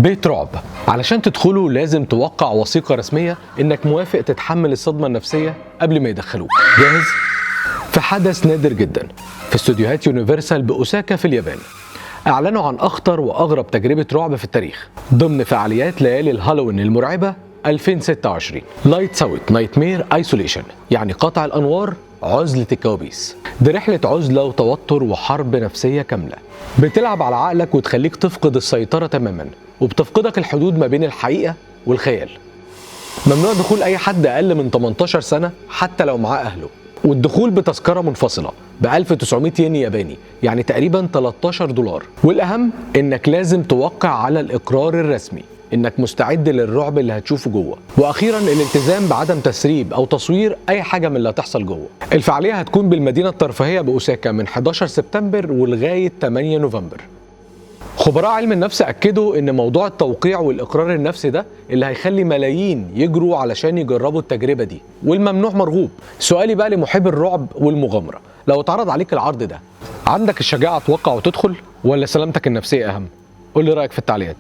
بيت رعب. علشان تدخله لازم توقع وثيقة رسمية انك موافق تتحمل الصدمة النفسية قبل ما يدخلوك. جاهز؟ في حدث نادر جدا في استوديوهات يونيفرسال بأوساكا في اليابان، اعلنوا عن اخطر واغرب تجربة رعب في التاريخ ضمن فعاليات ليالي الهالوين المرعبة 2026. لايتس اوت نايتمير ايسوليشن، يعني قطع الانوار، عزلة الكوابيس. دي رحلة عزلة وتوتر وحرب نفسية كاملة بتلعب على عقلك وتخليك تفقد السيطرة تماما، وبتفقدك الحدود ما بين الحقيقة والخيال. ممنوع دخول أي حد أقل من 18 سنة حتى لو معاه أهله، والدخول بتذكرة منفصلة ب 1900 ين ياباني، يعني تقريبا 13 دولار. والأهم إنك لازم توقع على الإقرار الرسمي إنك مستعد للرعب اللي هتشوفه جوه. وأخيرا الالتزام بعدم تسريب أو تصوير أي حاجة من اللي هتحصل جوه. الفعالية هتكون بالمدينة الترفيهية بأوساكا من 11 سبتمبر ولغاية 8 نوفمبر. خبراء علم النفس أكدوا إن موضوع التوقيع والإقرار النفسي ده اللي هيخلي ملايين يجروا علشان يجربوا التجربة دي، والممنوع مرغوب. سؤالي بقى لمحب الرعب والمغامرة، لو اتعرض عليك العرض ده، عندك الشجاعة توقع وتدخل ولا سلامتك النفسية أهم؟ قول لي رأيك في التعليقات.